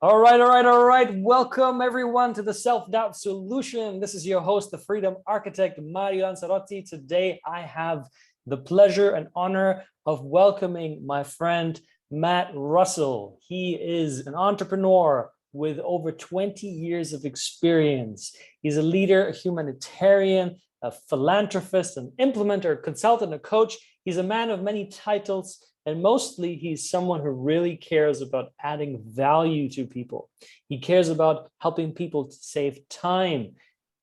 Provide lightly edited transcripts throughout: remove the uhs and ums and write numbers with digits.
All right. Welcome everyone to the Self-Doubt Solution. This is your host, the Freedom Architect, Mario Lanzarotti. Today, I have the pleasure and honor of welcoming my friend, Matt Russell. He is an entrepreneur with over 20 years of experience. He's a leader, a humanitarian, a philanthropist, an implementer, a consultant, a coach. He's a man of many titles. And mostly, he's someone who really cares about adding value to people. He cares about helping people to save time,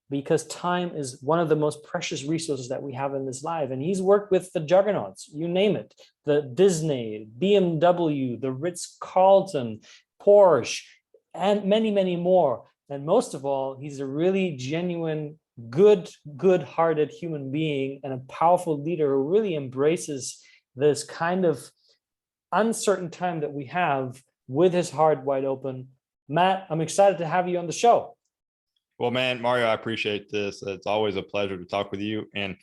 because time is one of the most precious resources that we have in this life. And he's worked with the juggernauts, you name it, the Disney, BMW, the Ritz-Carlton, Porsche, and many, many more. And most of all, he's a really genuine, good-hearted human being and a powerful leader who really embraces this kind of uncertain time that we have with his heart wide open. Matt, I'm excited to have you on the show. Well, man, Mario, I appreciate this. It's always a pleasure to talk with you. And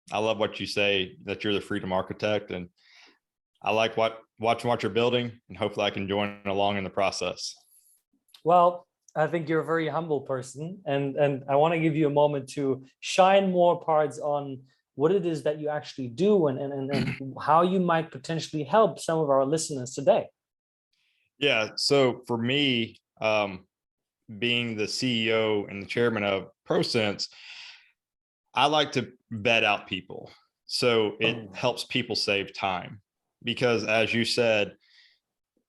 I love what you say, that you're the freedom architect. And I like watching what you're building, and hopefully I can join along in the process. Well, I think you're a very humble person. And I want to give you a moment to shine more parts on what it is that you actually do and how you might potentially help some of our listeners today. Yeah. So for me, being the CEO and the chairman of ProCents, I like to vet out people. So it helps people save time, because as you said,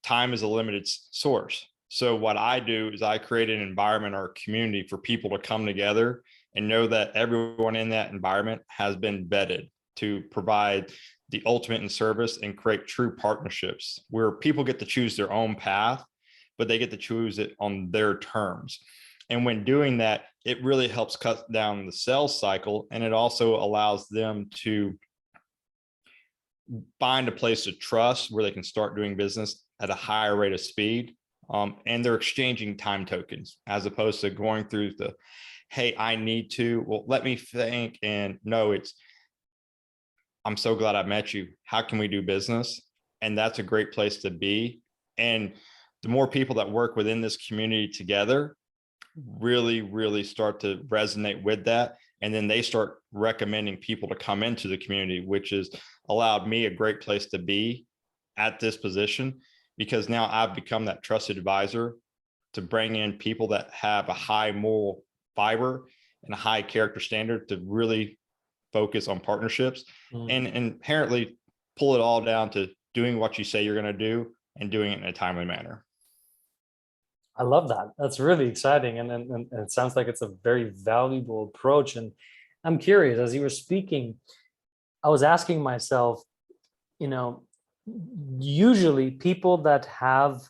time is a limited source. So what I do is I create an environment or a community for people to come together and know that everyone in that environment has been vetted to provide the ultimate in service and create true partnerships where people get to choose their own path, but they get to choose it on their terms. And when doing that, it really helps cut down the sales cycle. And it also allows them to find a place of trust where they can start doing business at a higher rate of speed. And they're exchanging time tokens as opposed to going through the, hey, I need to, well, let me think. And no, it's, I'm so glad I met you. How can we do business? And that's a great place to be. And the more people that work within this community together really start to resonate with that. And then they start recommending people to come into the community, which has allowed me a great place to be at this position, because now I've become that trusted advisor to bring in people that have a high moral fiber and a high character standard to really focus on partnerships and inherently pull it all down to doing what you say you're going to do and doing it in a timely manner. I love that. That's really exciting. And it sounds like it's a very valuable approach. And I'm curious, as you were speaking, I was asking myself, usually people that have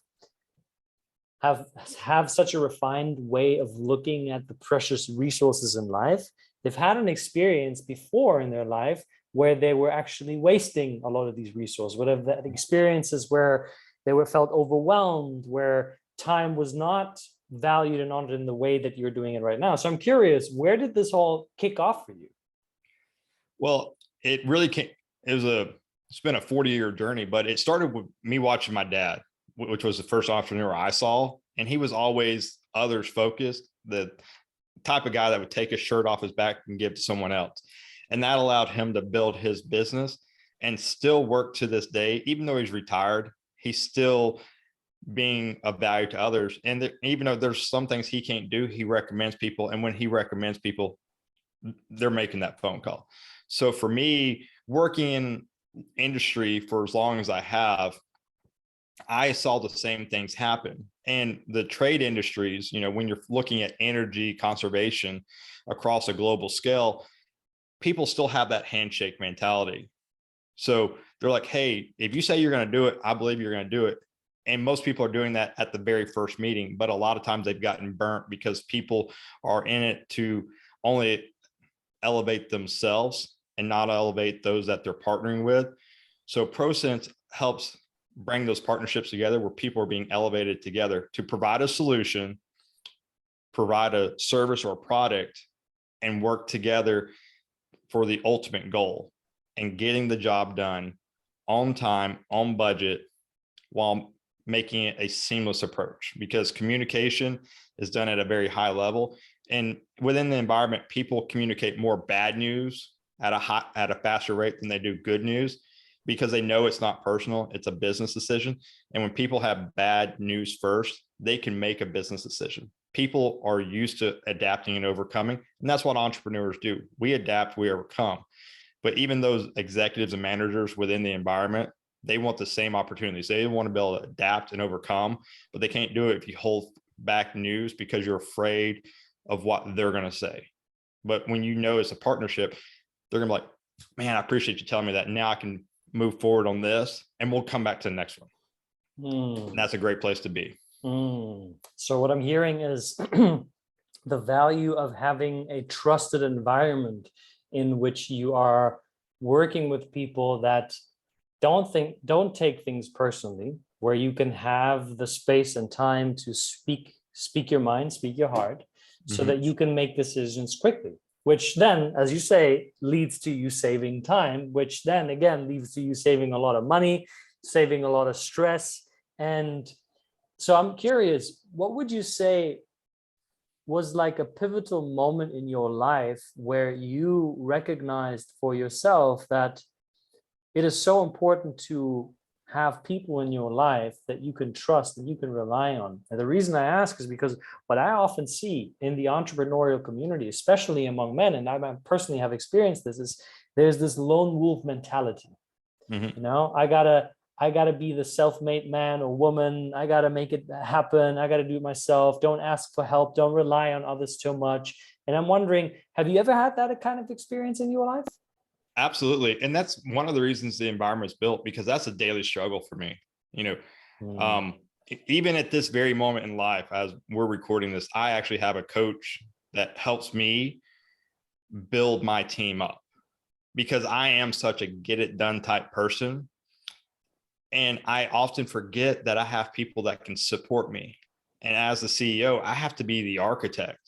such a refined way of looking at the precious resources in life, they've had an experience before in their life where they were actually wasting a lot of these resources, whatever the experiences where they were felt overwhelmed, where time was not valued and honored in the way that you're doing it right now. So I'm curious, where did this all kick off for you? Well, it really came, it's been a 40-year journey, but it started with me watching my dad, which was the first entrepreneur I saw. And he was always others focused, the type of guy that would take his shirt off his back and give to someone else. And that allowed him to build his business and still work to this day. Even though he's retired, he's still being of value to others. And even though there's some things he can't do, he recommends people. And when he recommends people, they're making that phone call. So for me, working in industry for as long as I have, I saw the same things happen. And the trade industries, when you're looking at energy conservation across a global scale, people still have that handshake mentality. So they're like, hey, if you say you're going to do it, I believe you're going to do it. And most people are doing that at the very first meeting, but a lot of times they've gotten burnt because people are in it to only elevate themselves and not elevate those that they're partnering with. So ProCents helps bring those partnerships together where people are being elevated together to provide a solution, provide a service or a product, and work together for the ultimate goal and getting the job done on time, on budget, while making it a seamless approach, because communication is done at a very high level. And within the environment, people communicate more bad news at a faster rate than they do good news, because they know it's not personal, it's a business decision. And when people have bad news first, they can make a business decision. People are used to adapting and overcoming, and that's what entrepreneurs do. We adapt, we overcome. But even those executives and managers within the environment, they want the same opportunities. They want to be able to adapt and overcome, but they can't do it if you hold back news because you're afraid of what they're going to say. But when you know it's a partnership, they're going to be like, man, I appreciate you telling me that. Now I can move forward on this, and we'll come back to the next one. And that's a great place to be. So what I'm hearing is the value of having a trusted environment in which you are working with people that don't take things personally, where you can have the space and time to speak your mind, speak your heart, so that you can make decisions quickly, which then, as you say, leads to you saving time, which then again leads to you saving a lot of money, saving a lot of stress. And so I'm curious, what would you say was like a pivotal moment in your life where you recognized for yourself that it is so important to have people in your life that you can trust and you can rely on? And the reason I ask is because what I often see in the entrepreneurial community, especially among men, and I personally have experienced this, is there's this lone wolf mentality. You know, I gotta be the self-made man or woman. I gotta make it happen. I gotta do it myself. Don't ask for help. Don't rely on others too much. And I'm wondering, have you ever had that kind of experience in your life? Absolutely. And that's one of the reasons the environment is built, because that's a daily struggle for me. You know, even at this very moment in life, as we're recording this, I actually have a coach that helps me build my team up, because I am such a get it done type person. And I often forget that I have people that can support me. And as the CEO, I have to be the architect.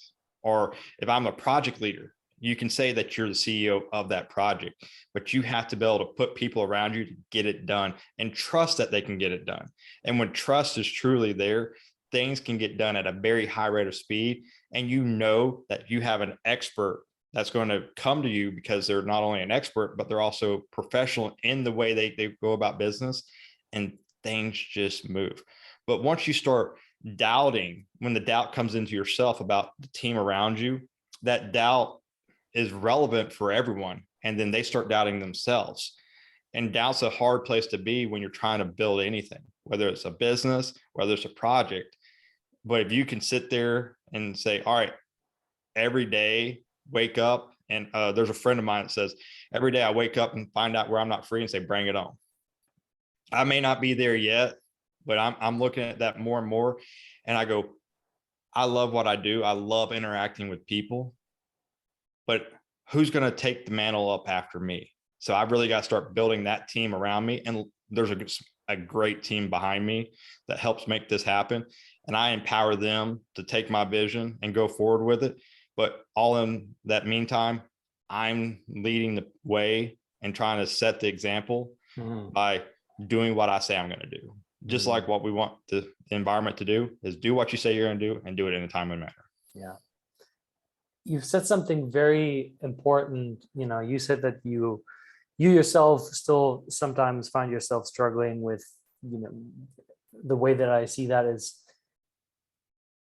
Or if I'm a project leader, you can say that you're the CEO of that project, but you have to be able to put people around you to get it done and trust that they can get it done. And when trust is truly there, things can get done at a very high rate of speed. And you know that you have an expert that's going to come to you because they're not only an expert, but they're also professional in the way they go about business, and things just move. But once you start doubting, when the doubt comes into yourself about the team around you, that doubt is relevant for everyone. And then they start doubting themselves. And doubt's a hard place to be when you're trying to build anything, whether it's a business, whether it's a project. But if you can sit there and say, all right, every day, wake up. And there's a friend of mine that says, every day I wake up and find out where I'm not free and say, bring it on. I may not be there yet, but I'm looking at that more and more. And I go, I love what I do. I love interacting with people, but who's going to take the mantle up after me? So I've really got to start building that team around me. And there's a great team behind me that helps make this happen. And I empower them to take my vision and go forward with it. But all in that meantime, I'm leading the way and trying to set the example by doing what I say I'm going to do. Just like what we want the environment to do is do what you say you're going to do, and do it in a timely manner. Yeah. You've said something very important. You know, you said that you yourself still sometimes find yourself struggling with, you know, the way that I see that is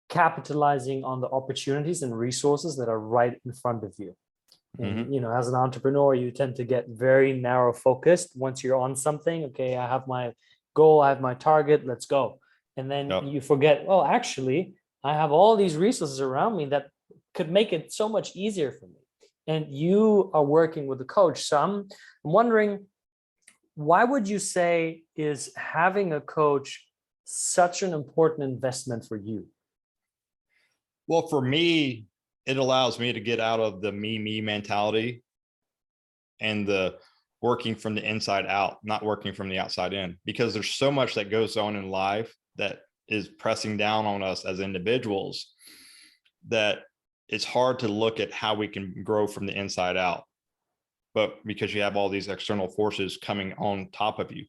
capitalizing on the opportunities and resources that are right in front of you. And, you know, as an entrepreneur, you tend to get very narrow focused. Once you're on something, okay, I have my goal, I have my target, let's go. And then you forget, oh, actually, I have all these resources around me that could make it so much easier for me. And you are working with a coach. So I'm wondering, why would you say is having a coach such an important investment for you? Well, for me, it allows me to get out of the me mentality and the working from the inside out, not working from the outside in, because there's so much that goes on in life that is pressing down on us as individuals that it's hard to look at how we can grow from the inside out. But because you have all these external forces coming on top of you.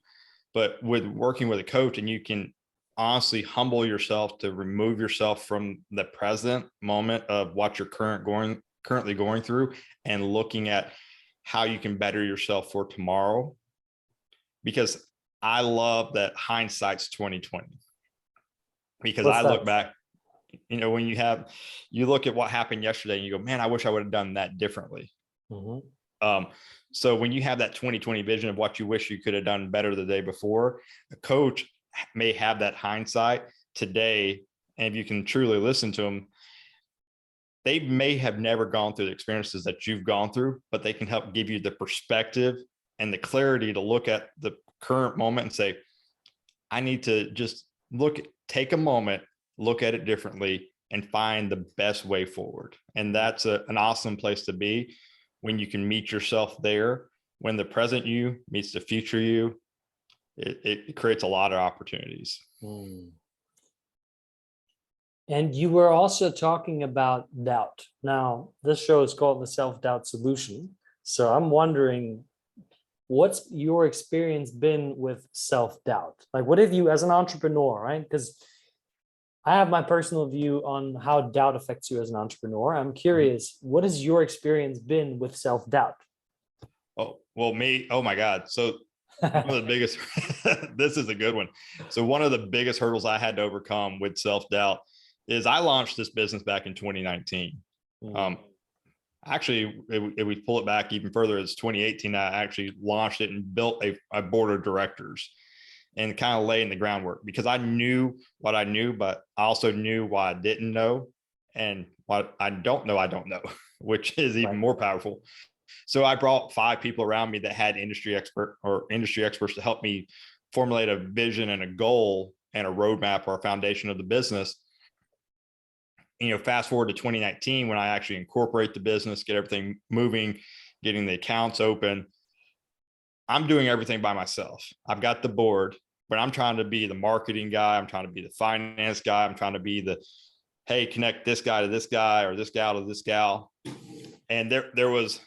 But with working with a coach, and you can honestly humble yourself to remove yourself from the present moment of what you're currently going through and looking at how you can better yourself for tomorrow. Because I love that hindsight's 2020. Because What's I look that? back, when you look at what happened yesterday and you go, man, I wish I would have done that differently. Mm-hmm. So when you have that 2020 vision of what you wish you could have done better the day before, a coach may have that hindsight today. And if you can truly listen to them, they may have never gone through the experiences that you've gone through, but they can help give you the perspective and the clarity to look at the current moment and say, I need to just take a moment, look at it differently, and find the best way forward. And that's an awesome place to be when you can meet yourself there. When the present you meets the future you, it creates a lot of opportunities. Mm. And you were also talking about doubt. Now, this show is called the Self-Doubt Solution. So I'm wondering, what's your experience been with self-doubt? Like, what have you, as an entrepreneur, right? Because I have my personal view on how doubt affects you as an entrepreneur. I'm curious, what has your experience been with self-doubt? Oh, well, oh my God. So one of the biggest, this is a good one. So one of the biggest hurdles I had to overcome with self-doubt is I launched this business back in 2019. Actually, if we pull it back even further, it's 2018. I actually launched it and built a board of directors and kind of laying the groundwork, because I knew what I knew, but I also knew what I didn't know, and what I don't know, which is even more powerful. So I brought 5 people around me that had industry experts to help me formulate a vision and a goal and a roadmap or a foundation of the business. Fast forward to 2019, when I actually incorporate the business, get everything moving, getting the accounts open. I'm doing everything by myself. I've got the board, but I'm trying to be the marketing guy. I'm trying to be the finance guy. I'm trying to be hey, connect this guy to this guy, or this gal to this gal. And there was,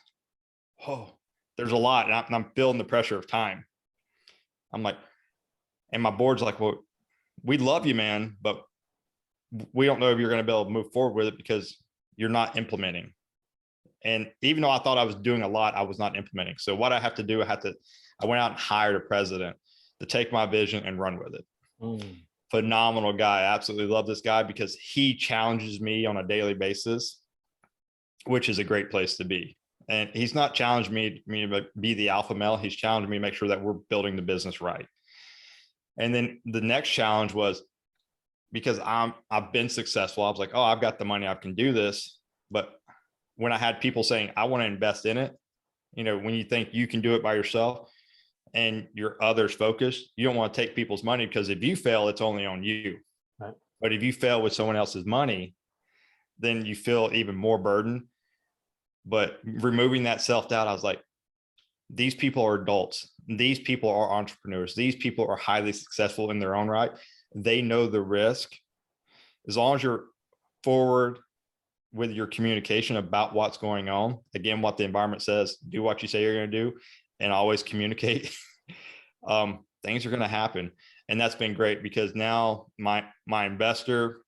there's a lot. And I'm feeling the pressure of time. I'm like, and my board's like, well, we love you, man, but we don't know if you're going to be able to move forward with it because you're not implementing. And even though I thought I was doing a lot, I was not implementing. So what I have to do, I went out and hired a president to take my vision and run with it. Phenomenal guy. I absolutely love this guy because he challenges me on a daily basis, which is a great place to be. And he's not challenged me to be the alpha male. He's challenged me to make sure that we're building the business right. And then the next challenge was, because I've been successful, I was like, oh, I've got the money, I can do this. But when I had people saying, I want to invest in it, when you think you can do it by yourself and you're others focused, you don't want to take people's money, because if you fail, it's only on you. Right. But if you fail with someone else's money, then you feel even more burden. But removing that self-doubt, I was like, these people are adults. These people are entrepreneurs. These people are highly successful in their own right. They know the risk. As long as you're forward with your communication about what's going on, again, what the environment says, do what you say you're going to do, and always communicate, things are going to happen. And that's been great, because now my investor,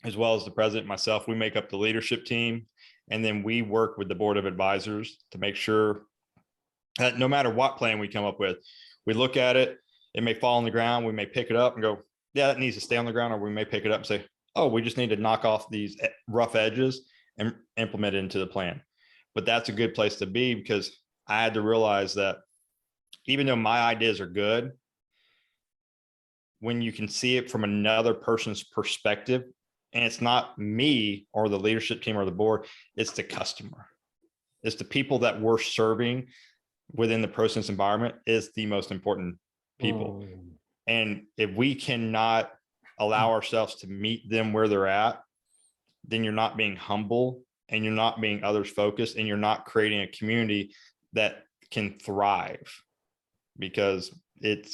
as well as the president, myself, we make up the leadership team. And then we work with the board of advisors to make sure that no matter what plan we come up with, we look at it, it may fall on the ground, we may pick it up and go, yeah, that needs to stay on the ground. Or we may pick it up and say, oh, we just need to knock off these rough edges and implement it into the plan. But that's a good place to be, because I had to realize that even though my ideas are good, when you can see it from another person's perspective, and it's not me or the leadership team or the board, it's the customer. It's the people that we're serving within the ProCents environment is the most important people. And if we cannot allow ourselves to meet them where they're at, then you're not being humble, and you're not being others focused, and you're not creating a community that can thrive, because it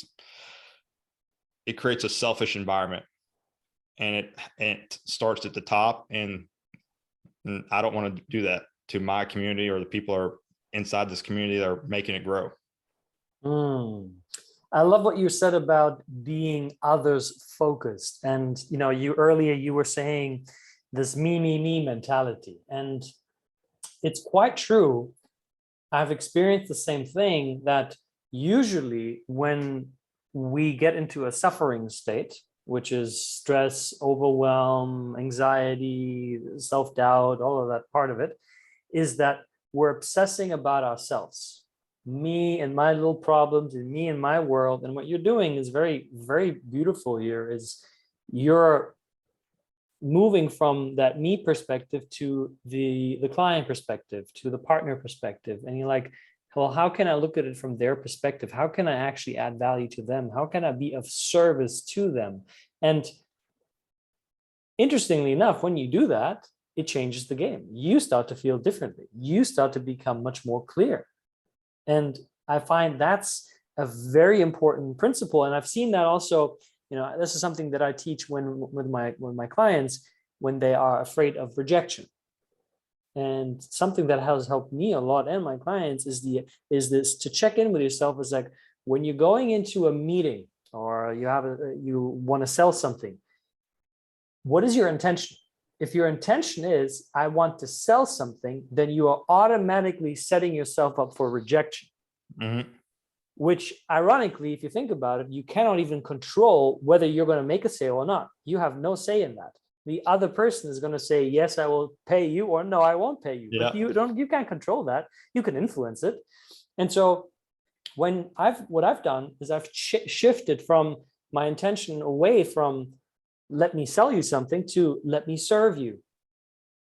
creates a selfish environment, and it starts at the top. And I don't want to do that to my community or the people are inside this community that are making it grow. I love what you said about being others focused. And you earlier you were saying this me mentality. And it's quite true. I've experienced the same thing, that usually when we get into a suffering state, which is stress, overwhelm, anxiety, self-doubt, all of that part of it, is that we're obsessing about ourselves, me and my little problems and me and my world. And what you're doing is very, very beautiful here, is you're moving from that me perspective to the client perspective, to the partner perspective. And you're like, well, how can I look at it from their perspective? How can I actually add value to them? How can I be of service to them? And interestingly enough, when you do that, it changes the game. You start to feel differently. You start to become much more clear. And I find that's a very important principle. And I've seen that also, this is something that I teach with my clients when they are afraid of rejection. And something that has helped me a lot and my clients is this to check in with yourself. Is like, when you're going into a meeting or you want to sell something, what is your intention? If your intention is, I want to sell something, then you are automatically setting yourself up for rejection. Mm-hmm. Which ironically, if you think about it, you cannot even control whether you're going to make a sale or not. You have no say in that. The other person is going to say, yes, I will pay you, or no, I won't pay you. Yeah. But you can't control that. You can influence it. And so what I've done is I've shifted from my intention away from let me sell you something to let me serve you.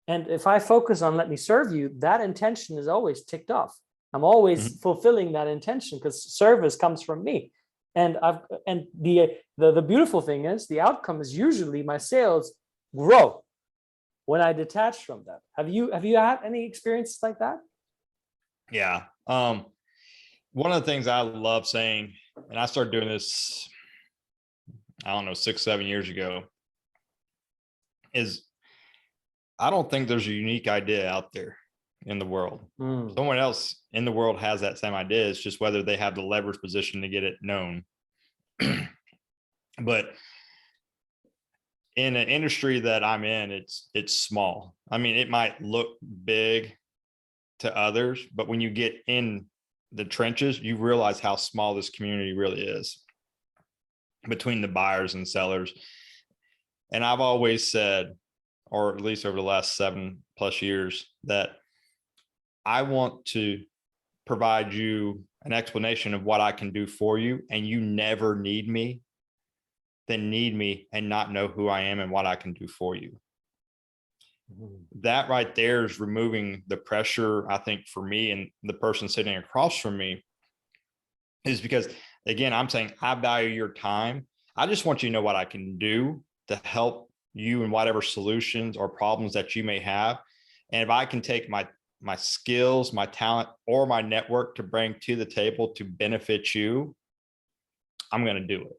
And if I focus on let me serve you, that intention is always ticked off. I'm always fulfilling that intention because service comes from me. And the beautiful thing is the outcome is usually my sales grow when I detach from that. Have you had any experiences like that? Yeah. One of the things I love saying, and I started doing this, I don't know, 6-7 years ago, is I don't think there's a unique idea out there in the world. Someone else in the world has that same idea. It's just whether they have the leverage position to get it known. But in an industry that I'm in, it's small. I mean, it might look big to others, but when you get in the trenches, you realize how small this community really is between the buyers and sellers. And I've always said, or at least over the last 7+ years, that I want to provide you an explanation of what I can do for you, and you never need me, then need me and not know who I am and what I can do for you. That right there is removing the pressure, I think, for me and the person sitting across from me, is because, again, I'm saying I value your time. I just want you to know what I can do to help you in whatever solutions or problems that you may have. And if I can take my skills, my talent, or my network to bring to the table to benefit you, I'm going to do it.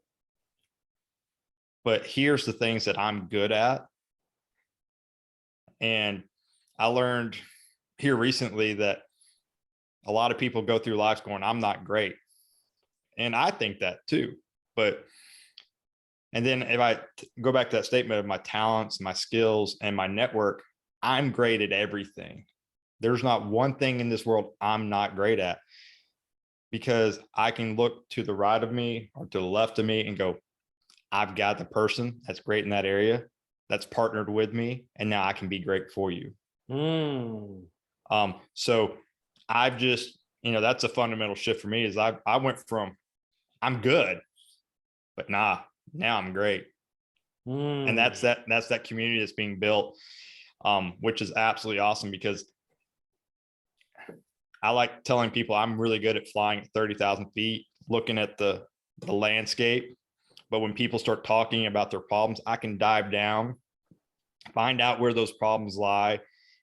But here's the things that I'm good at. And I learned here recently that a lot of people go through life going, I'm not great. And I think that too. And then if I go back to that statement of my talents, my skills, and my network, I'm great at everything. There's not one thing in this world I'm not great at, because I can look to the right of me or to the left of me and go, I've got the person that's great in that area that's partnered with me, and now I can be great for you. So I've just, that's a fundamental shift for me, is I went from I'm good, but now I'm great. And that's that community that's being built, which is absolutely awesome, because I like telling people I'm really good at flying at 30,000 feet, looking at the landscape. But when people start talking about their problems, I can dive down, find out where those problems lie,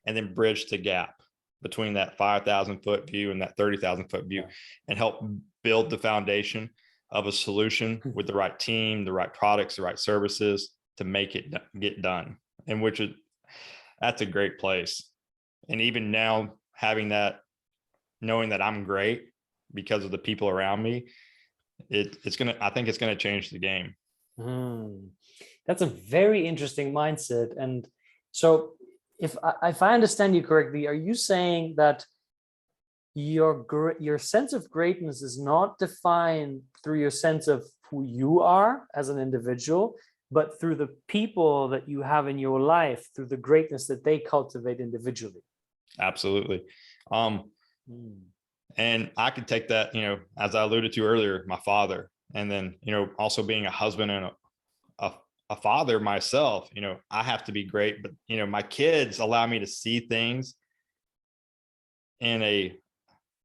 and then bridge the gap between that 5,000-foot view and that 30,000-foot view, and help build the foundation of a solution with the right team, the right products, the right services to make it get done. And that's a great place. And even now, having that, knowing that I'm great because of the people around me, I think it's gonna change the game. Hmm. That's a very interesting mindset. And so, if I understand you correctly, are you saying that your sense of greatness is not defined through your sense of who you are as an individual, but through the people that you have in your life, through the greatness that they cultivate individually? Absolutely. Um, Hmm. and I could take that, as I alluded to earlier, my father, and then, also being a husband and a, a father myself, I have to be great, but, my kids allow me to see things in a,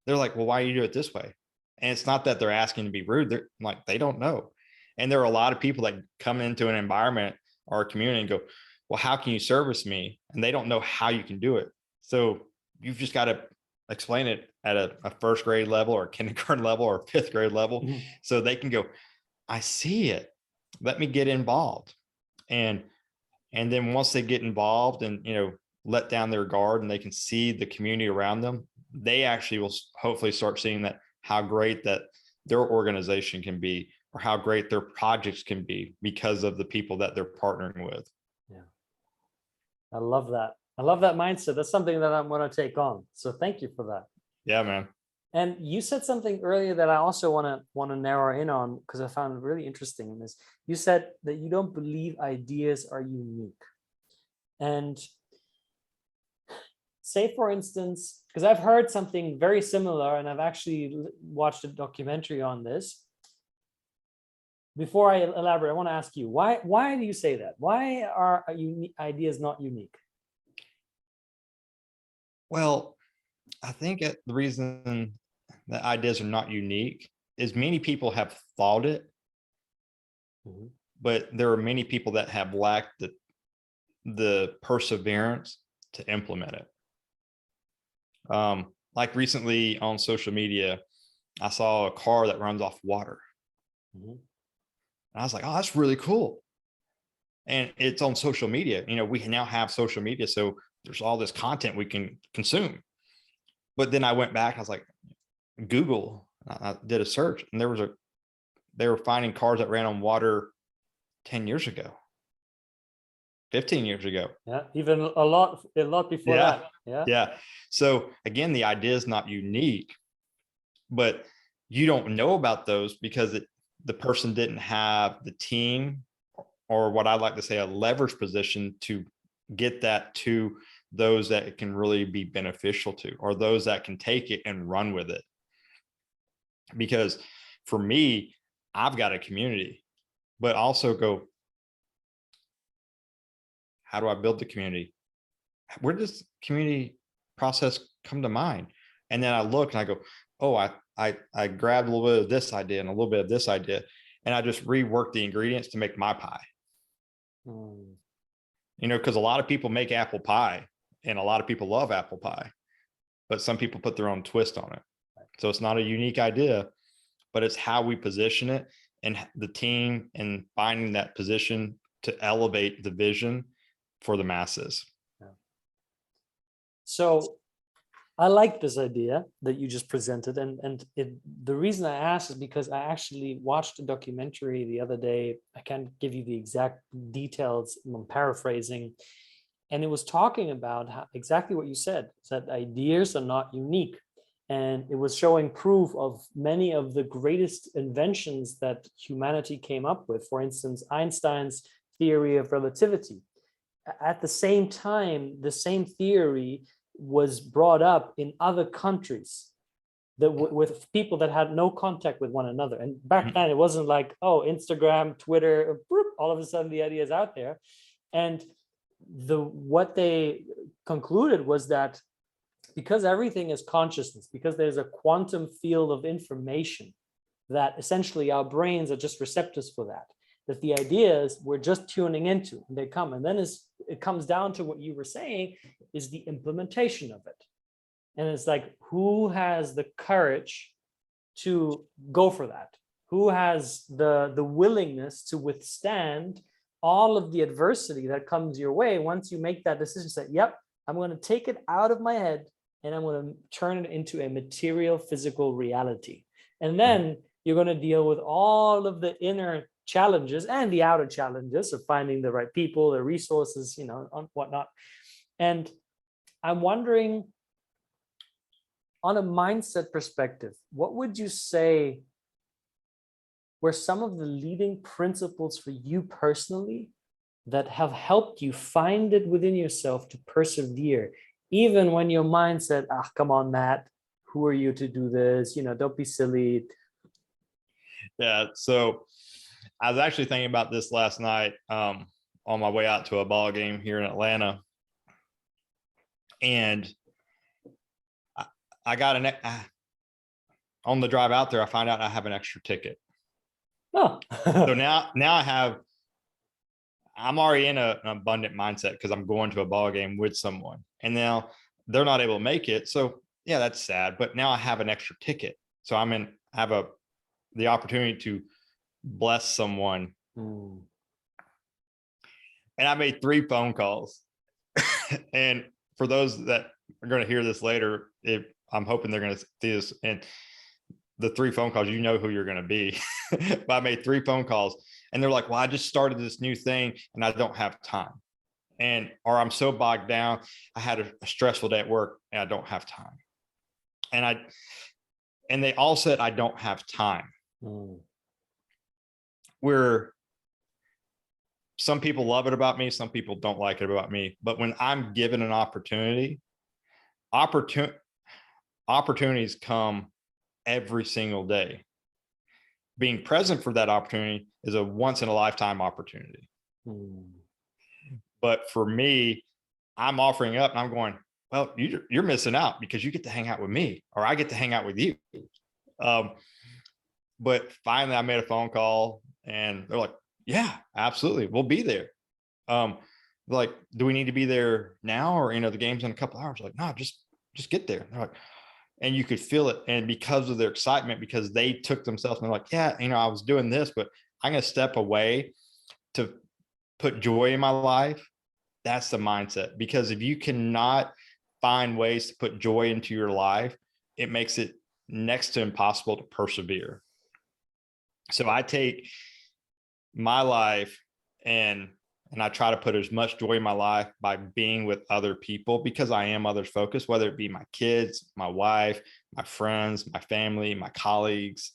they're like, well, why do you do it this way? And it's not that they're asking to be rude. They're like, they don't know. And there are a lot of people that come into an environment or a community and go, well, how can you service me? And they don't know how you can do it. So you've just got to explain it at a first grade level or kindergarten level or fifth grade level. Mhm. So they can go, I see it. Let me get involved. And then once they get involved and, let down their guard and they can see the community around them, they actually will hopefully start seeing that how great that their organization can be or how great their projects can be because of the people that they're partnering with. Yeah, I love that. I love that mindset. That's something that I'm going to take on. So thank you for that. Yeah, man. And you said something earlier that I also want to narrow in on because I found it really interesting in this. You said that you don't believe ideas are unique. And say, for instance, because I've heard something very similar and I've actually watched a documentary on this. Before I elaborate, I want to ask you, why do you say that? Why are ideas not unique? Well, I think the reason that ideas are not unique is many people have thought it, Mhm. but there are many people that have lacked the perseverance to implement it. Like recently on social media, I saw a car that runs off water. Mhm. And I was like, oh, that's really cool. And it's on social media. We now have social media. So there's all this content we can consume. But then I went back, I was like, Google, I did a search and they were finding cars that ran on water 10 years ago, 15 years ago. Yeah, even a lot before Yeah. that. Yeah. Yeah. So again, the idea is not unique, but you don't know about those because the person didn't have the team or what I like to say, a leverage position to get that to those that it can really be beneficial to, or those that can take it and run with it. Because for me, I've got a community, but also go, how do I build the community? Where does community process come to mind? And then I look and I go, oh, I grabbed a little bit of this idea and a little bit of this idea, and I just rework the ingredients to make my pie. Mm. Because a lot of people make apple pie and a lot of people love apple pie, but some people put their own twist on it. So it's not a unique idea, but it's how we position it and the team and finding that position to elevate the vision for the masses. Yeah. So I like this idea that you just presented, and the reason I asked is because I actually watched a documentary the other day. I can't give you the exact details, I'm paraphrasing, and it was talking about exactly what you said, that ideas are not unique, and it was showing proof of many of the greatest inventions that humanity came up with. For instance, Einstein's theory of relativity. At the same time, the same theory was brought up in other countries that with people that had no contact with one another. And back then, it wasn't like, oh, Instagram, Twitter, all of a sudden the idea is out there. And what they concluded was that because everything is consciousness, because there's a quantum field of information, that essentially our brains are just receptors for that the ideas we're just tuning into, and they come. And then it comes down to what you were saying, is the implementation of it. And it's like, who has the courage to go for that? Who has the willingness to withstand all of the adversity that comes your way once you make that decision? Say, yep, I'm going to take it out of my head and I'm going to turn it into a material, physical reality. And then you're going to deal with all of the inner challenges and the outer challenges of finding the right people, the resources, whatnot. And I'm wondering, on a mindset perspective, what would you say were some of the leading principles for you personally that have helped you find it within yourself to persevere, even when your mind said, ah, come on, Matt, who are you to do this? Don't be silly. Yeah. So I was actually thinking about this last night on my way out to a ball game here in Atlanta. And I got on the drive out there, I find out I have an extra ticket. Oh. So now I'm already in an abundant mindset because I'm going to a ball game with someone, and now they're not able to make it. So yeah, that's sad. But now I have an extra ticket. So I have the opportunity to bless someone. Mm. And I made 3 phone calls. And for those that are going to hear this later, I'm hoping they're going to see this, and the 3 phone calls, you know who you're going to be. But I made 3 phone calls, and they're like, well, I just started this new thing and I don't have time. Or I'm so bogged down. I had a stressful day at work and I don't have time. And they all said, I don't have time. Mm. Where some people love it about me, some people don't like it about me. But when I'm given an opportunities come every single day. Being present for that opportunity is a once in a lifetime opportunity. Mm. But for me, I'm offering up and I'm going, well, you're missing out because you get to hang out with me, or I get to hang out with you. But finally I made a phone call and they're like, yeah, absolutely, we'll be there. Like, do we need to be there now, or the game's in a couple hours? Like, no, just get there. They're like, and you could feel it. And because of their excitement, because they took themselves and they're like, yeah, I was doing this, but I'm going to step away to put joy in my life. That's the mindset. Because if you cannot find ways to put joy into your life, it makes it next to impossible to persevere. So I take my life and I try to put as much joy in my life by being with other people, because I am others focused, whether it be my kids, my wife, my friends, my family, my colleagues.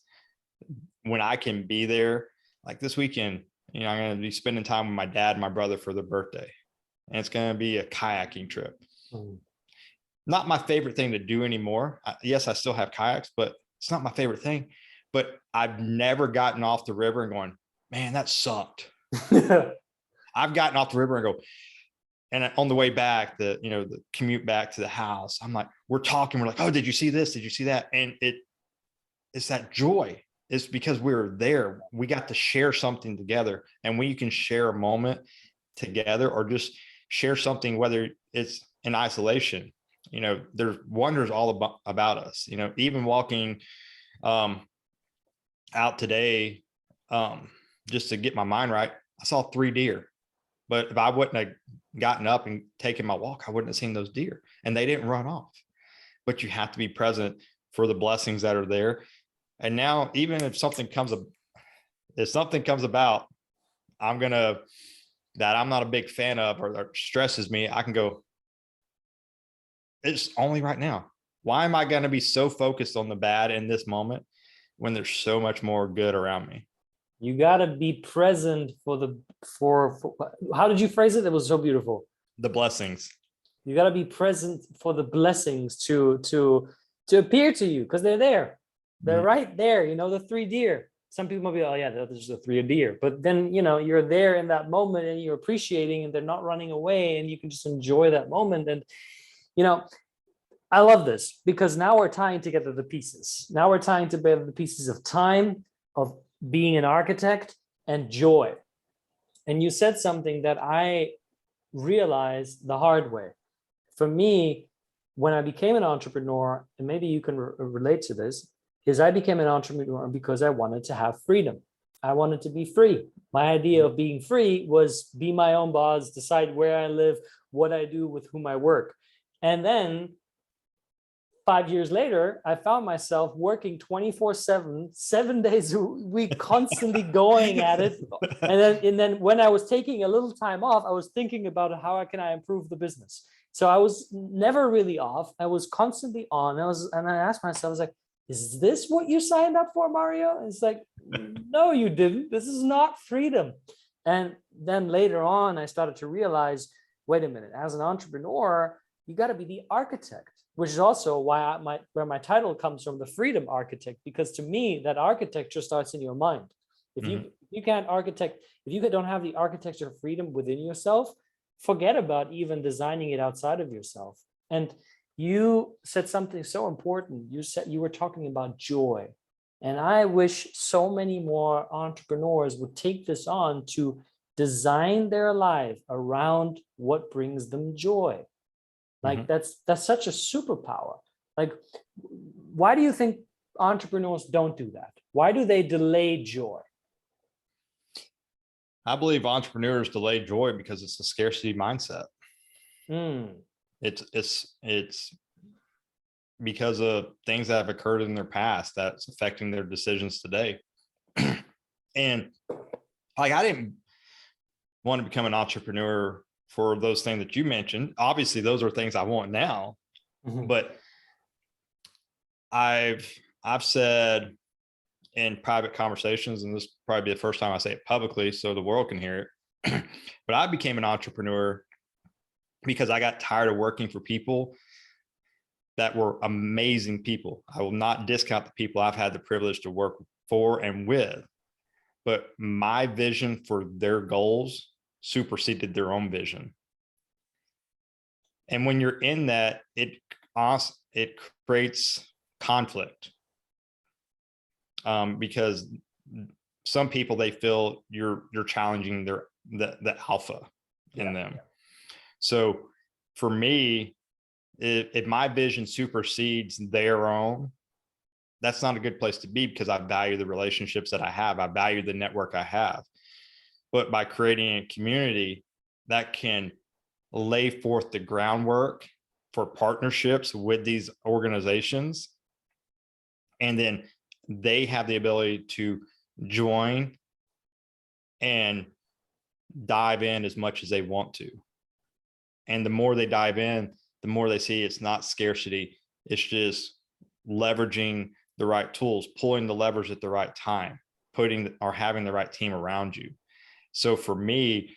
When I can be there, like this weekend, I'm going to be spending time with my dad and my brother for their birthday. And it's going to be a kayaking trip. Mm. Not my favorite thing to do anymore. Yes, I still have kayaks, but it's not my favorite thing. But I've never gotten off the river and going, man, that sucked. I've gotten off the river and go, and on the way back, the commute back to the house, I'm like, we're talking, we're like, oh, did you see this? Did you see that? And it's that joy. It's because we were there. We got to share something together. And when you can share a moment together, or just share something, whether it's in isolation, there's wonders all about us, even walking out today, just to get my mind right, I saw 3 deer. But if I wouldn't have gotten up and taken my walk, I wouldn't have seen those deer, and they didn't run off. But you have to be present for the blessings that are there. And now, even if something comes about, that I'm not a big fan of, or stresses me, I can go, it's only right now. Why am I going to be so focused on the bad in this moment when there's so much more good around me? You got to be present for how did you phrase it? It was so beautiful. The blessings. You got to be present for the blessings to appear to you, because they're there. They're right there. The 3 deer. Some people might be, oh yeah, there's just a 3 deer. But then, you're there in that moment and you're appreciating, and they're not running away, and you can just enjoy that moment. And, I love this, because now we're tying together the pieces. Now we're tying together the pieces of time, of being an architect, and joy. And you said something that I realized the hard way. For me, when I became an entrepreneur, and maybe you can relate to this, is I became an entrepreneur because I wanted to have freedom. I wanted to be free. My idea of being free was be my own boss, decide where I live, what I do, with whom I work. And then 5 years later, I found myself working 24/7, 7 days a week, constantly going at it. And then when I was taking a little time off, I was thinking about how can I improve the business. So I was never really off. I was constantly on. And I asked myself, I was like, is this what you signed up for, Mario? And it's like, no, you didn't. This is not freedom. And then later on, I started to realize, wait a minute, as an entrepreneur, you got to be the architect, which is also where my title comes from, the freedom architect, because to me, that architecture starts in your mind. If you can't architect, if you don't have the architecture of freedom within yourself, forget about even designing it outside of yourself. And you said something so important. You were talking about joy. And I wish so many more entrepreneurs would take this on to design their life around what brings them joy. Like that's such a superpower. Like, why do you think entrepreneurs don't do that? Why do they delay joy? I believe entrepreneurs delay joy because it's a scarcity mindset. It's because of things that have occurred in their past that's affecting their decisions today. And like, I didn't want to become an entrepreneur for those things that you mentioned. Obviously, those are things I want now, but I've said in private conversations, and this will probably be the first time I say it publicly so the world can hear it, but I became an entrepreneur because I got tired of working for people that were amazing people. I will not discount the people I've had the privilege to work for and with, but my vision for their goals superseded their own vision. And when you're in that, it creates conflict, because some people, they feel you're challenging the alpha in them. So for me, if my vision supersedes their own, that's not a good place to be, because I value the relationships that I have. I value the network I have. But by creating a community that can lay forth the groundwork for partnerships with these organizations, and then they have the ability to join and dive in as much as they want to. And the more they dive in, the more they see it's not scarcity. It's just leveraging the right tools, pulling the levers at the right time, having the right team around you. So for me,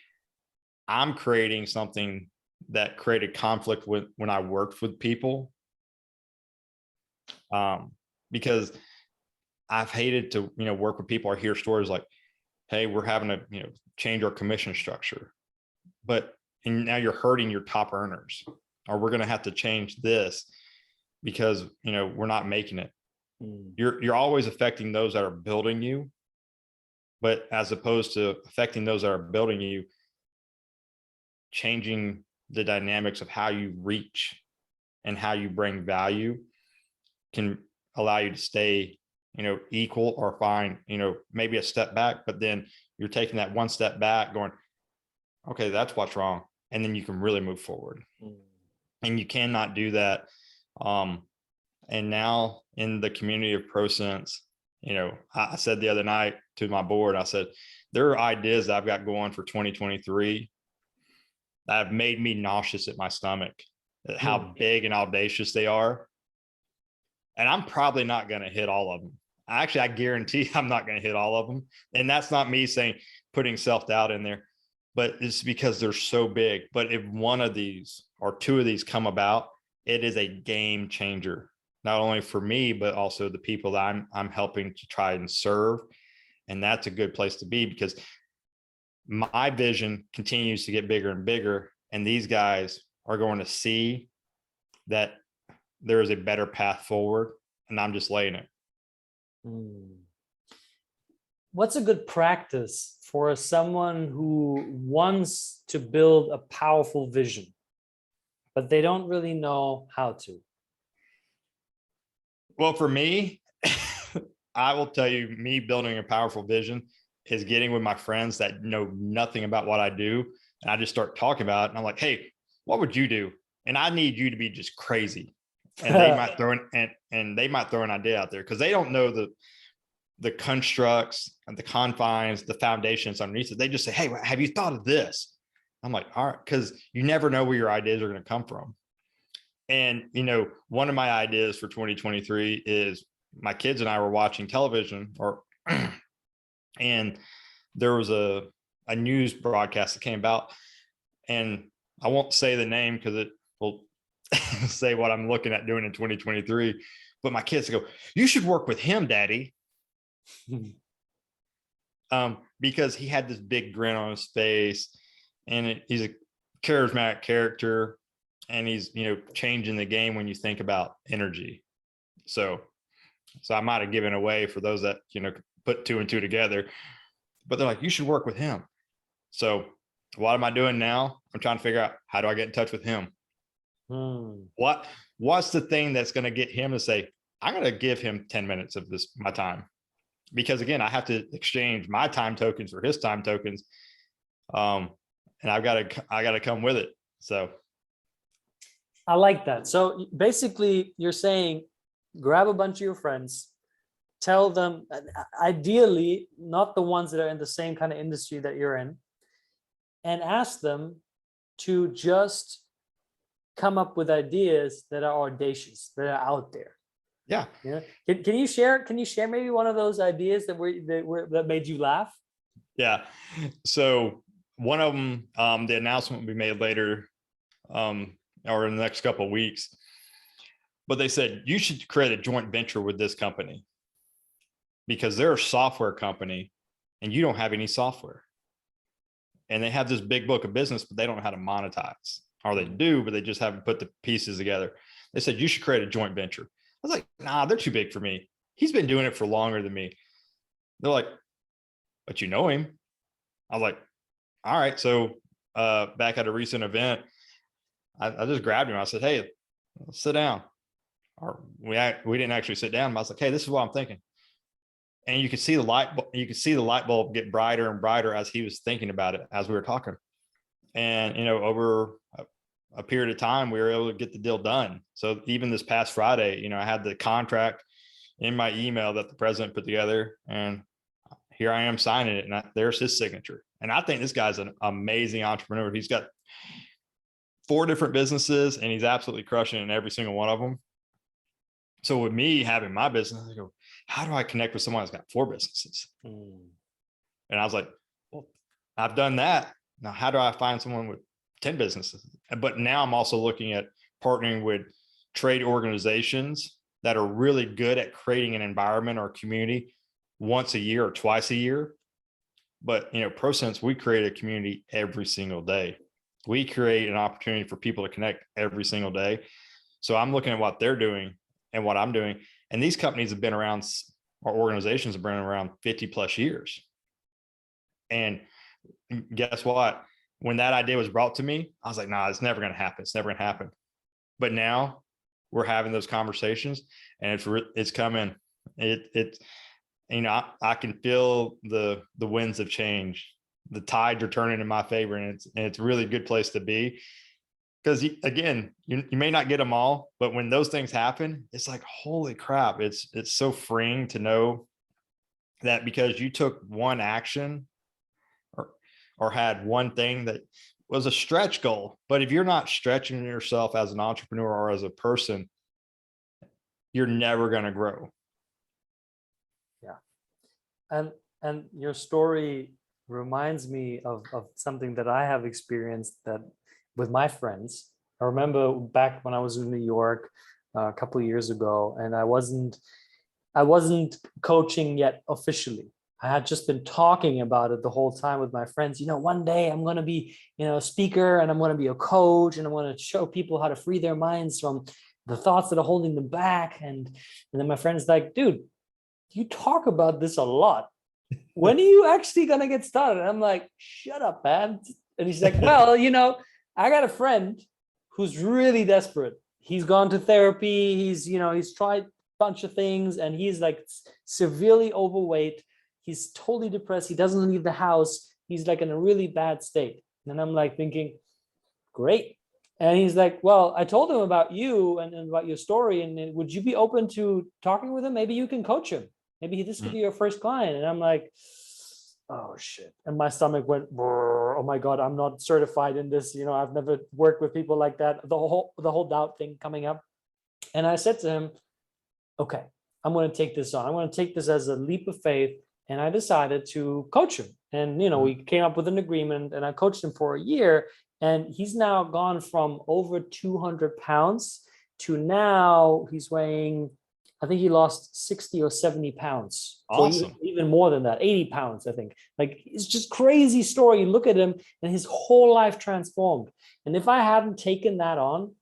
I'm creating something that created conflict when I worked with people, because I've hated to, work with people or hear stories like, hey, we're having to, change our commission structure, and now you're hurting your top earners, or we're going to have to change this because, we're not making it. You're always affecting those that are building you, but as opposed to affecting those that are building you, changing the dynamics of how you reach and how you bring value can allow you to stay, equal, or find, maybe a step back, but then you're taking that one step back going, okay, that's what's wrong. And then you can really move forward. And you cannot do that. And now in the community of ProCents, I said the other night to my board, I said, there are ideas that I've got going for 2023 that have made me nauseous at my stomach, at how big and audacious they are. And I'm probably not going to hit all of them. Actually, I guarantee I'm not going to hit all of them. And that's not me putting self-doubt in there, but it's because they're so big. But if one of these or two of these come about, it is a game changer, not only for me, but also the people that I'm helping to try and serve. And that's a good place to be, because my vision continues to get bigger and bigger. And these guys are going to see that there is a better path forward, and I'm just laying it. What's a good practice for someone who wants to build a powerful vision, but they don't really know how to? Well, for me, I will tell you, me building a powerful vision is getting with my friends that know nothing about what I do. And I just start talking about it. And I'm like, hey, what would you do? And I need you to be just crazy. and they might throw and they might throw an idea out there because they don't know the constructs and the confines, the foundations underneath it. They just say, hey, have you thought of this? I'm like, all right, because you never know where your ideas are going to come from. And, one of my ideas for 2023 is my kids and I were watching television and there was a news broadcast that came about, and I won't say the name because it will say what I'm looking at doing in 2023. But my kids go, you should work with him, Daddy. Because he had this big grin on his face, and he's a charismatic character, and he's changing the game when you think about energy. So I might have given away for those that put two and two together, but they're like, you should work with him. So what am I doing now? I'm trying to figure out, how do I get in touch with him? What's the thing that's going to get him to say, I'm going to give him 10 minutes of my time? Because again, I have to exchange my time tokens for his time tokens. And I got to come with it. So I like that. So basically you're saying, grab a bunch of your friends, tell them, ideally, not the ones that are in the same kind of industry that you're in, and ask them to just come up with ideas that are audacious, that are out there. Yeah. Can you share maybe one of those ideas that made you laugh? Yeah. So one of them, the announcement will be made later, or in the next couple of weeks. But they said you should create a joint venture with this company because they're a software company and you don't have any software. And they have this big book of business, but they don't know how to monetize. Or they do, but they just haven't put the pieces together. They said you should create a joint venture. I was like, nah, they're too big for me. He's been doing it for longer than me. They're like, but you know him. I was like, all right. So back at a recent event, I just grabbed him. I said, hey, let's sit down. Or we didn't actually sit down, but I was like, hey, this is what I'm thinking. And you could see the light bulb get brighter and brighter as he was thinking about it as we were talking. And over a period of time, we were able to get the deal done. So even this past Friday, I had the contract in my email that the president put together, and here I am signing it, and there's his signature. And I think this guy's an amazing entrepreneur. He's got 4 different businesses, and he's absolutely crushing in every single one of them. So with me having my business, I go, how do I connect with someone that's got 4 businesses? And I was like, well, I've done that. Now, how do I find someone with 10 businesses? But now I'm also looking at partnering with trade organizations that are really good at creating an environment or community once a year or twice a year. But, ProCents, we create a community every single day. We create an opportunity for people to connect every single day. So I'm looking at what they're doing and what I'm doing. And these companies have been around, our organizations have been around 50 plus years. And guess what? When that idea was brought to me, I was like, nah, it's never going to happen. It's never going to happen. But now we're having those conversations, and it's coming. I can feel the winds of change. The tides are turning in my favor, and it's really a good place to be. Because again, you may not get them all, but when those things happen, it's like, holy crap. It's so freeing to know that because you took one action or had one thing that was a stretch goal. But if you're not stretching yourself as an entrepreneur or as a person, you're never going to grow. Yeah. And your story reminds me of something that I have experienced that with my friends. I remember back when I was in New York a couple of years ago, and I wasn't coaching yet officially. I had just been talking about it the whole time with my friends. One day I'm going to be, a speaker, and I'm going to be a coach, and I'm going to show people how to free their minds from the thoughts that are holding them back. And then my friend's like, dude, you talk about this a lot. When are you actually going to get started? And I'm like, shut up, man. And he's like, well, I got a friend who's really desperate. He's gone to therapy. He's tried a bunch of things, and he's like severely overweight. He's totally depressed. He doesn't leave the house. He's like in a really bad state. And I'm like thinking, great. And he's like, well, I told him about you and about your story. And would you be open to talking with him? Maybe you can coach him. Maybe this could Mhm. be your first client. And I'm like, oh shit. And my stomach went, oh my God, I'm not certified in this. I've never worked with people like that. The whole doubt thing coming up. And I said to him, okay, I'm going to take this on. I'm going to take this as a leap of faith. And I decided to coach him. And, Mhm. we came up with an agreement and I coached him for a year. And he's now gone from over 200 pounds to now he's weighing, I think he lost 60 or 70 pounds, or even, Awesome. even more than that, 80 pounds, I think. Like, it's just crazy story. You look at him and his whole life transformed. And if I hadn't taken that on,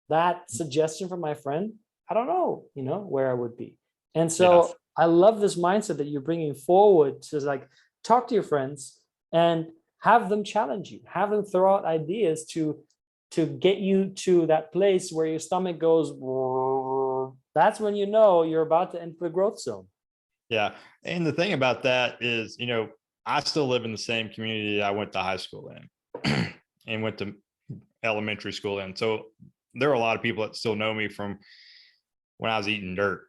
that suggestion from my friend, I don't know, where I would be. And Yeah. so I love this mindset that you're bringing forward to, like, talk to your friends and have them challenge you, have them throw out ideas to get you to that place where your stomach goes. That's when you're about to enter the growth zone. Yeah. And the thing about that is, I still live in the same community I went to high school in and went to elementary school in. So there are a lot of people that still know me from when I was eating dirt,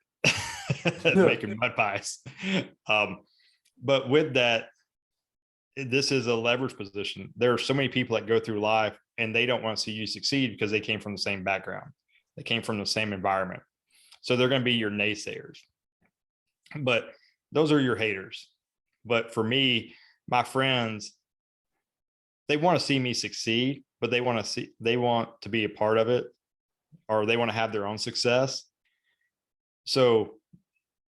making mud pies. But with that, this is a leverage position. There are so many people that go through life and they don't want to see you succeed because they came from the same background. They came from the same environment. So they're going to be your naysayers. But those are your haters. But for me, my friends, they want to see me succeed, but they want to be a part of it, or they want to have their own success. So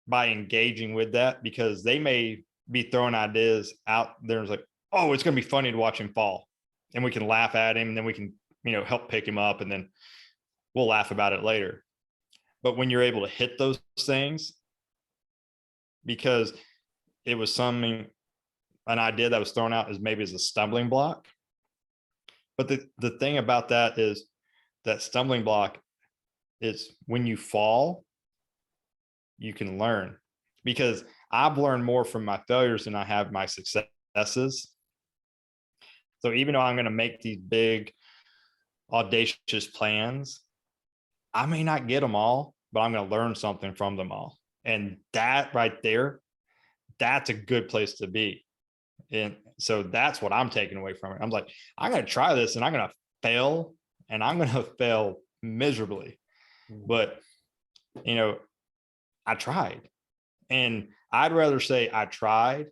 by engaging with that, because they may be throwing ideas out there, it's like, oh, it's going to be funny to watch him fall, and we can laugh at him, and then we can, help pick him up, and then we'll laugh about it later. But when you're able to hit those things, because it was an idea that was thrown out as maybe as a stumbling block. But the thing about that is that stumbling block is when you fall, you can learn, because I've learned more from my failures than I have my successes. So even though I'm going to make these big, audacious plans, I may not get them all, but I'm going to learn something from them all. And that right there, that's a good place to be. And so that's what I'm taking away from it. I'm like, I'm going to try this and I'm going to fail, and I'm going to fail miserably. But, I tried. And I'd rather say I tried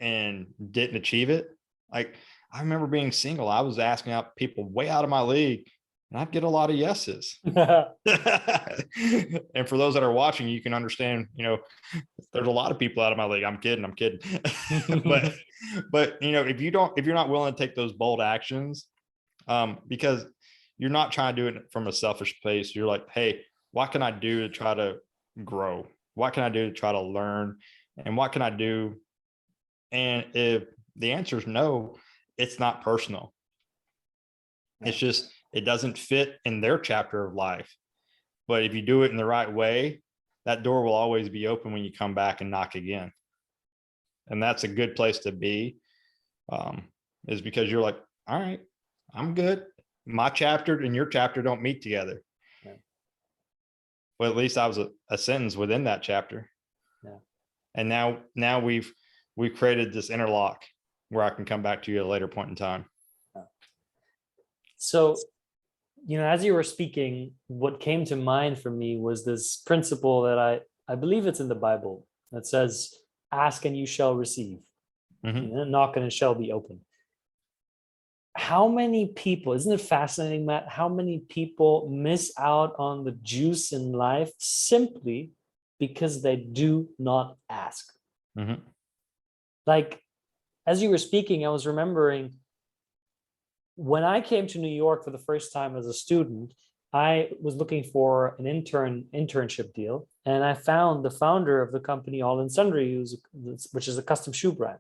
and didn't achieve it. Like, I remember being single. I was asking out people way out of my league, and I'd get a lot of yeses. And for those that are watching, you can understand, there's a lot of people out of my league. I'm kidding. but if you're not willing to take those bold actions, because you're not trying to do it from a selfish place. You're like, hey, what can I do to try to grow? What can I do to try to learn? And what can I do? And if the answer is no, it's not personal. It's just, it doesn't fit in their chapter of life. But if you do it in the right way, that door will always be open when you come back and knock again. And that's a good place to be, is because you're like, all right, I'm good. My chapter and your chapter don't meet together. Yeah. Well, at least I was a sentence within that chapter. Yeah. And now we've created this interlock where I can come back to you at a later point in time. So, as you were speaking, what came to mind for me was this principle that I believe it's in the Bible that says, ask and you shall receive, knock and it shall be open. How many people, isn't it fascinating, Matt, how many people miss out on the juice in life simply because they do not ask? Mm-hmm. Like, as you were speaking, I was remembering when I came to New York for the first time as a student, I was looking for an internship deal, and I found the founder of the company All in Sundry, which is a custom shoe brand.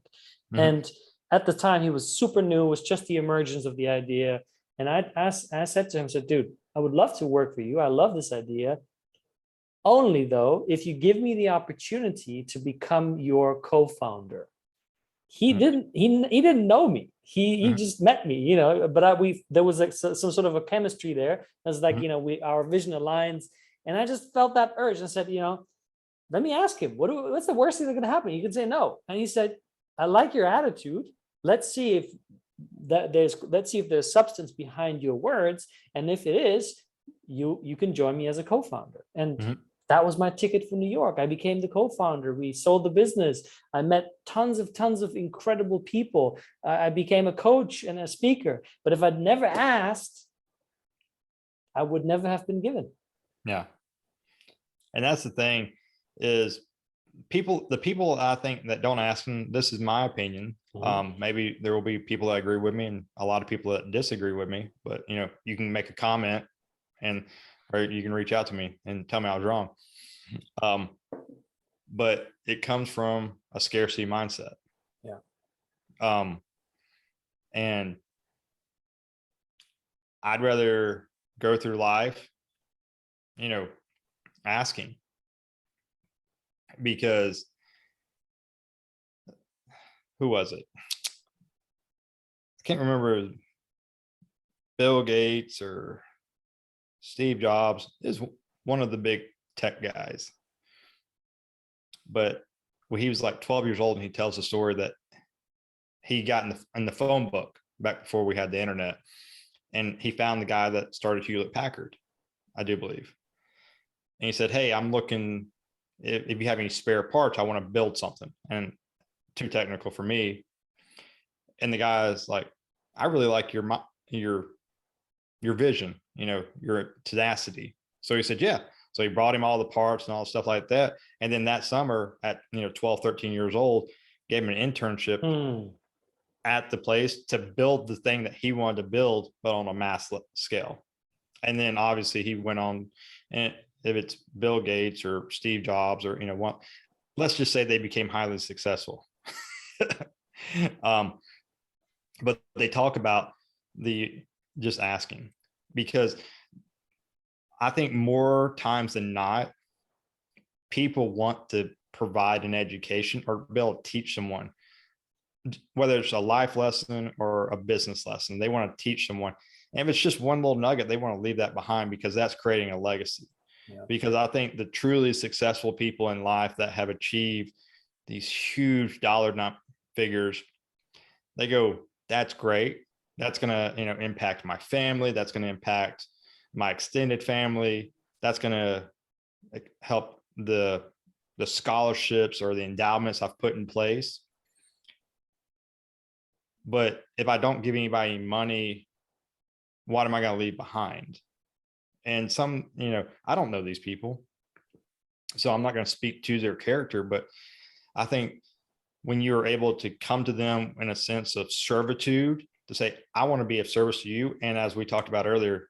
Mm-hmm. And at the time, he was super new. It was just the emergence of the idea. And I said to him, dude, I would love to work for you. I love this idea. Only though, if you give me the opportunity to become your co-founder. he didn't know me. He Mhm. just met me, you know, but there was like some sort of a chemistry there. It's like, Mhm. you know, our vision aligns. And I just felt that urge and said, you know, let me ask him, what's the worst thing that's going to happen? You can say no. And he said, I like your attitude. Let's see if let's see if there's substance behind your words. And if it is, you can join me as a co-founder. And Mhm. that was my ticket for New York. I became the co-founder. We sold the business. I met tons of incredible people. I became a coach and a speaker. But if I'd never asked, I would never have been given. Yeah. And that's the thing is the people I think that don't ask them, this is my opinion. Maybe there will be people that agree with me and a lot of people that disagree with me, but you know, you can make a comment and, or you can reach out to me and tell me I was wrong. But it comes from a scarcity mindset. Yeah. And I'd rather go through life, you know, asking, because who was it? I can't remember, Bill Gates or Steve Jobs is one of the big tech guys. But when he was like 12 years old, and he tells the story that he got in the phone book back before we had the internet, and he found the guy that started Hewlett Packard, I do believe. And he said, hey, I'm looking, if you have any spare parts, I want to build something. And too technical for me. And the guy is like, I really like your vision, you know, your tenacity. So he said, yeah. So he brought him all the parts and all the stuff like that. And then that summer at, you know, 12, 13 years old, gave him an internship at the place to build the thing that he wanted to build, but on a mass scale. And then obviously he went on, and if it's Bill Gates or Steve Jobs or, you know, what, let's just say they became highly successful. But they talk about the just asking, because I think more times than not, people want to provide an education or be able to teach someone, whether it's a life lesson or a business lesson. They want to teach someone. And if it's just one little nugget, they want to leave that behind, because that's creating a legacy. Yeah. Because I think the truly successful people in life that have achieved these huge dollar figures, they go, that's great. That's going to, you know, impact my family. That's going to impact my extended family. That's going to help the scholarships or the endowments I've put in place. But if I don't give anybody money, what am I going to leave behind? And some, you know, I don't know these people, so I'm not going to speak to their character, but I think when you're able to come to them in a sense of servitude to say, I want to be of service to you. And as we talked about earlier,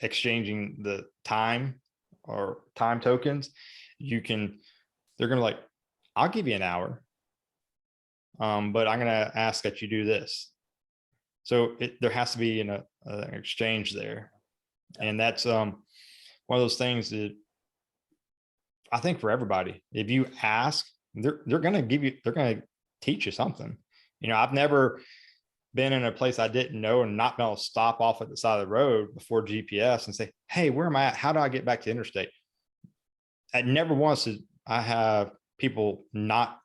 exchanging the time or time tokens, they're going to like, I'll give you an hour, but I'm going to ask that you do this. So there has to be an exchange there. And that's one of those things that I think for everybody, if you ask, they're going to give you, they're going to teach you something. You know, I've never been in a place I didn't know and not been able to stop off at the side of the road before GPS and say, hey, where am I at? How do I get back to interstate? I never once did I have people not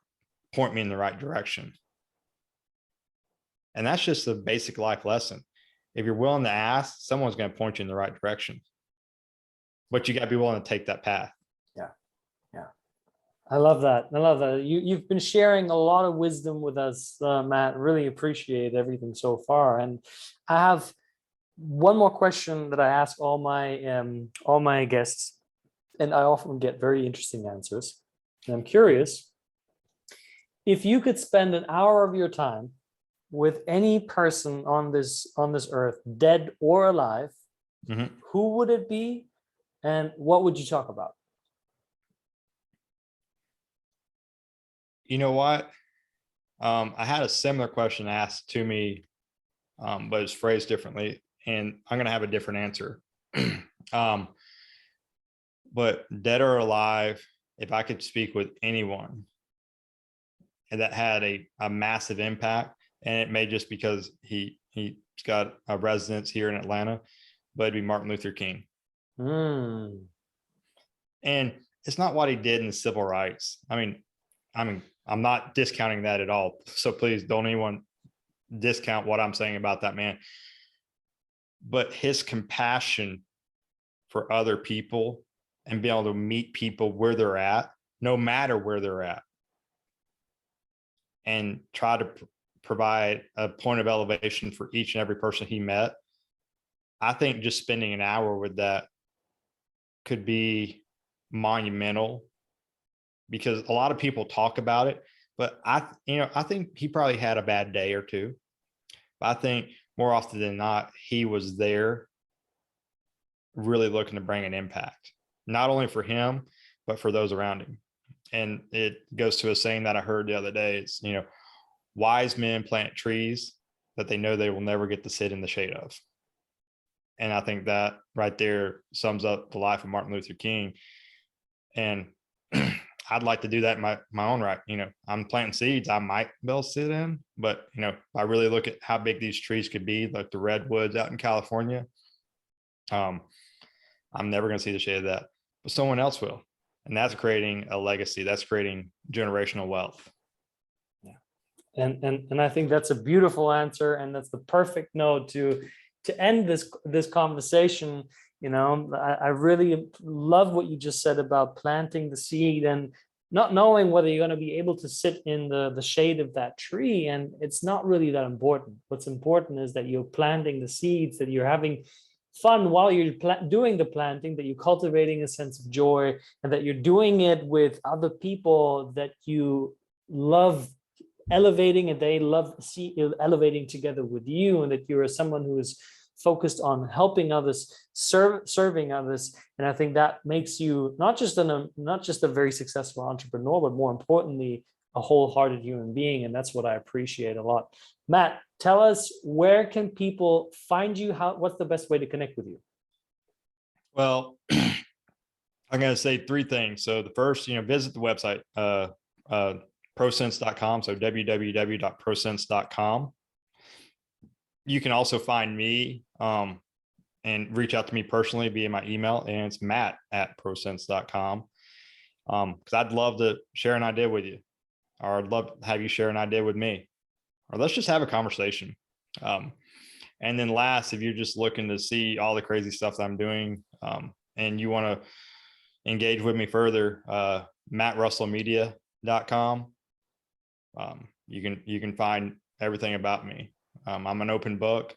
point me in the right direction. And that's just a basic life lesson. If you're willing to ask, someone's going to point you in the right direction. But you got to be willing to take that path. Yeah. Yeah. I love that. I love that. You've been sharing a lot of wisdom with us, Matt. Really appreciate everything so far. And I have one more question that I ask all my guests, and I often get very interesting answers. And I'm curious, if you could spend an hour of your time with any person on this earth, dead or alive, who would it be, and what would you talk about? You know what? I had a similar question asked to me, but it's phrased differently, and I'm going to have a different answer. But dead or alive, if I could speak with anyone, and that had a massive impact. And it may just because he's got a residence here in Atlanta, but it'd be Martin Luther King. Mm. And it's not what he did in the civil rights. I mean, I'm not discounting that at all. So please don't anyone discount what I'm saying about that man. But his compassion for other people and being able to meet people where they're at, no matter where they're at, and try to provide a point of elevation for each and every person he met. I think just spending an hour with that could be monumental, because a lot of people talk about it, but I think he probably had a bad day or two. But I think more often than not, he was there really looking to bring an impact, not only for him, but for those around him. And it goes to a saying that I heard the other day. It's, wise men plant trees that they know they will never get to sit in the shade of. And I think that right there sums up the life of Martin Luther King. And I'd like to do that in my own right. I'm planting seeds I might be able to sit in, but I really look at how big these trees could be, like the redwoods out in California. I'm never going to see the shade of that, but someone else will. And that's creating a legacy. That's creating generational wealth. Yeah. And I think that's a beautiful answer. And that's the perfect note to end this conversation. I really love what you just said about planting the seed and not knowing whether you're going to be able to sit in the shade of that tree. And it's not really that important. What's important is that you're planting the seeds, that you're having fun while you're doing the planting, that you're cultivating a sense of joy, and that you're doing it with other people that you love elevating and they love elevating together with you, and that you're someone who is focused on helping others, serving others. And I think that makes you not just a very successful entrepreneur, but more importantly, a wholehearted human being. And that's what I appreciate a lot. Matt, tell us, where can people find you? What's the best way to connect with you? Well, I'm going to say three things. So the first, visit the website, ProCents.com. So www.ProCents.com. You can also find me and reach out to me personally via my email, and it's matt@ProCents.com. Because I'd love to share an idea with you, or I'd love to have you share an idea with me, or let's just have a conversation. And then last, if you're just looking to see all the crazy stuff that I'm doing, and you want to engage with me further, MattRussellMedia.com. You can find everything about me. I'm an open book,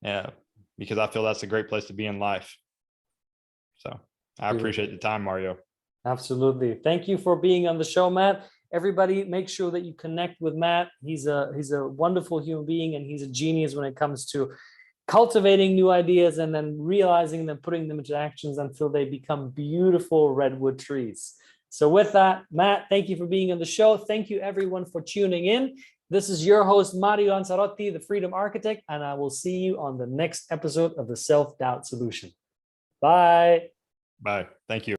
because I feel that's a great place to be in life. So I appreciate the time, Mario. Absolutely. Thank you for being on the show, Matt. Everybody, make sure that you connect with Matt. He's a wonderful human being, and he's a genius when it comes to cultivating new ideas and then realizing them, putting them into actions until they become beautiful redwood trees. So with that, Matt, thank you for being on the show. Thank you everyone for tuning in. This is your host, Mario Lanzarotti, the Freedom Architect, and I will see you on the next episode of the Self-Doubt Solution. Bye. Bye. Thank you.